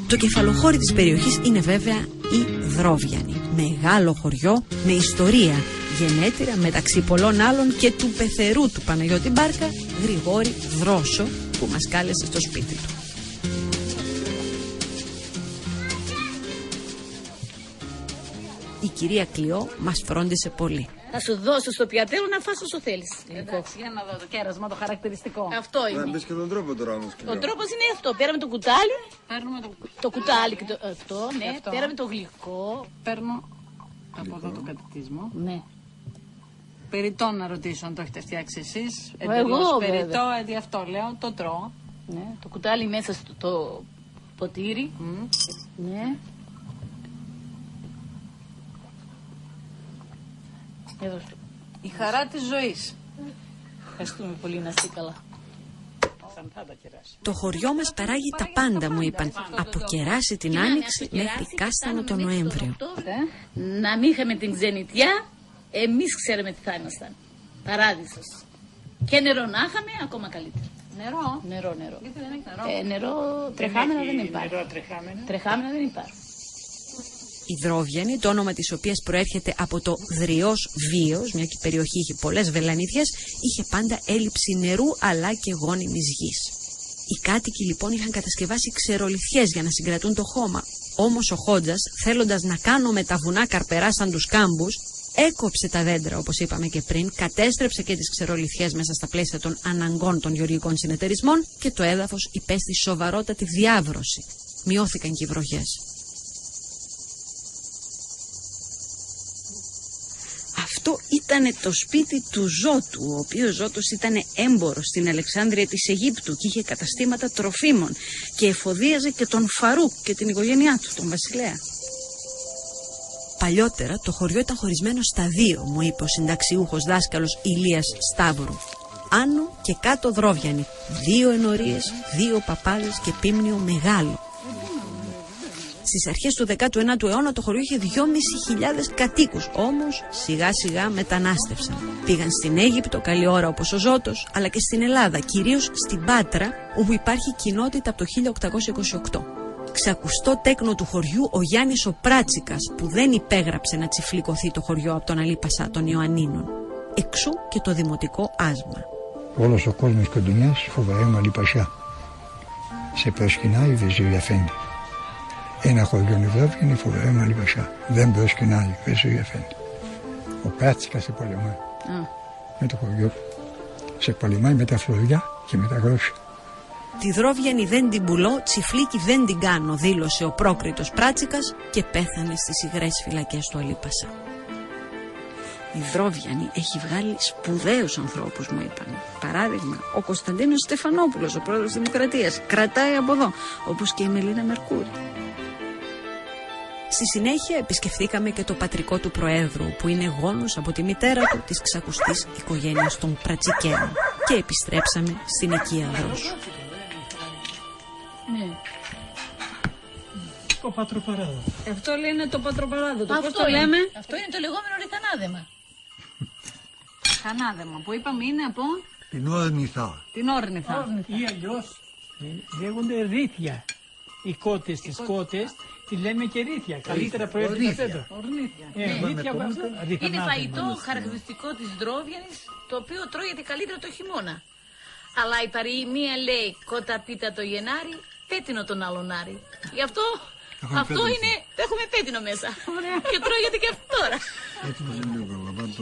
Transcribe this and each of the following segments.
Το κεφαλοχώρι της περιοχής είναι βέβαια η Δρόβιανη. Μεγάλο χωριό με ιστορία, γενέτειρα μεταξύ πολλών άλλων και του πεθερού του Παναγιώτη Μπάρκα, Γρηγόρη Δρόσο, που μας κάλεσε στο σπίτι του. Η κυρία Κλειό μας φρόντισε πολύ. Θα σου δώσω στο πιατέλο να φας όσο θέλεις. Εντάξει, για να δω το κέρασμα, το χαρακτηριστικό. Αυτό είναι. Να μπεις και τον τρόπο τώρα όμως. Ο τρόπος είναι αυτό. Πέραμε το κουτάλι. Παίρνουμε το κουτάλι και το... Αυτό, ναι. Αυτό. Πέραμε το γλυκό. Παίρνω από εδώ το κατητισμό. Ναι. Περιττό να ρωτήσω αν το έχετε φτιάξει εσείς. Εγώ περιττό, έτσι αυτό λέω, το τρώω. Ναι. Το κουτάλι μέσα στο ποτήρι. Ναι. Εδώ. Η χαρά της ζωής. Ευχαριστούμε πολύ, να είστε καλά. Το χωριό μας παράγει τα πάντα, μου είπαν, από κεράσι την Άνοιξη μέχρι κάστανο τον Νοέμβριο. Να μην είχαμε την ξενιτιά, εμείς ξέρουμε τι θα ήμασταν. Παράδεισος. Και νερό να είχαμε, ακόμα καλύτερα. Νερό. Νερό. Γιατί δεν έχει νερό. Νερό τρεχάμενα δεν υπάρχει. Νερό τρεχάμενα. Τρεχάμενα δεν υπάρχει. Η Δρόβιανη, το όνομα της οποίας προέρχεται από το Δριός Βίος, μια και η περιοχή είχε πολλές βελανίδιες, είχε πάντα έλλειψη νερού αλλά και γόνιμης γης. Οι κάτοικοι λοιπόν είχαν κατασκευάσει ξερολιθιές για να συγκρατούν το χώμα. Όμως ο Χόντζας, θέλοντας να κάνουμε τα βουνά καρπερά σαν τους κάμπους, έκοψε τα δέντρα όπως είπαμε και πριν, κατέστρεψε και τις ξερολιθιές μέσα στα πλαίσια των αναγκών των γεωργικών συνεταιρισμών και το έδαφος υπέστη σοβαρότατη διάβρωση. Μειώθηκαν και οι βροχές. Αυτό ήταν το σπίτι του Ζώτου, ο οποίος Ζώτος ήταν έμπορος στην Αλεξάνδρεια της Αιγύπτου και είχε καταστήματα τροφίμων και εφοδίαζε και τον Φαρούκ και την οικογένειά του, τον βασιλέα. Παλιότερα το χωριό ήταν χωρισμένο στα δύο, μου είπε ο συνταξιούχος δάσκαλος Ηλίας Σταύρου. Άνω και κάτω Δρόβιανη, 2 ενορίες, 2 παπάδες και πίμνιο μεγάλο. Στις αρχές του 19ου αιώνα το χωριό είχε 2.500 κατοίκους, όμως σιγά σιγά μετανάστευσαν. Πήγαν στην Αίγυπτο καλή ώρα όπως ο Ζώτος, αλλά και στην Ελλάδα, κυρίως στην Πάτρα, όπου υπάρχει κοινότητα από το 1828. Ξακουστό τέκνο του χωριού ο Γιάννης ο Πράτσικας, που δεν υπέγραψε να τσιφλικωθεί το χωριό από τον Αλίπασσα των Ιωαννίνων. Εξού και το δημοτικό άσμα. Όλος ο κόσμος κοντινιάς φοβερά Αλίπασσα. Σε προσκυνάει Βεζούι Αφέντη. Ένα χωριό νευρόβια είναι φοβερά Αλίπασσα. Δεν προσκυνάει Βεζούι Αφέντη. Ο Πράτσικας σε πολεμάει. Με το χωριό. Σε πολεμάει με τα φλουριά και με τα γρόσια. Τη Δρόβιανη δεν την πουλώ, τσιφλίκι δεν την κάνω, δήλωσε ο πρόκριτος Πράτσικας και πέθανε στις υγρές φυλακές του Αλίπασσα. Η Δρόβιανη έχει βγάλει σπουδαίους ανθρώπους, μου είπαν. Παράδειγμα, ο Κωνσταντίνος Στεφανόπουλος, ο πρόεδρος της Δημοκρατίας, κρατάει από εδώ, όπως και η Μελίνα Μερκούρη. Στη συνέχεια επισκεφθήκαμε και το πατρικό του Προέδρου, που είναι γόνος από τη μητέρα του της ξακουστής οικογένειας των Πρατσικαίων, και επιστρέψαμε στην οικία Δρόσου. Ναι. Το πατροπαράδο. Αυτό λένε το πατροπαράδο. Πώς το λέμε? Αυτό είναι το λεγόμενο ρηθανάδεμα. Χανάδεμα που είπαμε είναι από Την Όρνηθα. την Όρνηθα. Ή αλλιώς λέγονται ρήθια. Οι κότες, τις κότες, τη λέμε και ρήθια. Καλύτερα προέρχεται από εδώ. Είναι φαγητό χαρακτηριστικό της Δρόβιανης, το οποίο τρώγεται καλύτερα το χειμώνα. Αλλά η παροιμία λέει κότα πίτα το Γενάρη, πέτεινο τον άλλονάρη. Γι' αυτό είναι, έχουμε πέτεινο μέσα. Και τρώγεται και αυτό τώρα.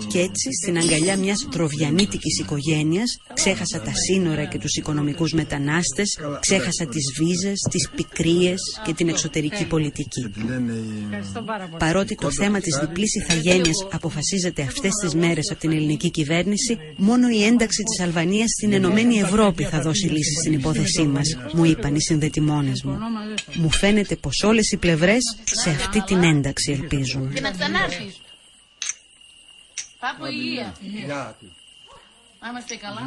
Και έτσι, στην αγκαλιά μιας δροβιανίτικης οικογένειας, ξέχασα τα σύνορα και τους οικονομικούς μετανάστες, ξέχασα τις βίζες, τις πικρίες και την εξωτερική πολιτική. Παρότι το θέμα της διπλής ηθαγένειας αποφασίζεται αυτές τις μέρες από την ελληνική κυβέρνηση, μόνο η ένταξη της Αλβανίας στην Ενωμένη Ευρώπη θα δώσει λύση στην υπόθεσή μας, μου είπαν οι συνδετημόνες μου. Μου φαίνεται πως όλες οι πλευρές σε αυτή την ένταξη ελπίζουν. Και να ξανάρθεις. Πάπο υγεία. Να είμαστε καλά.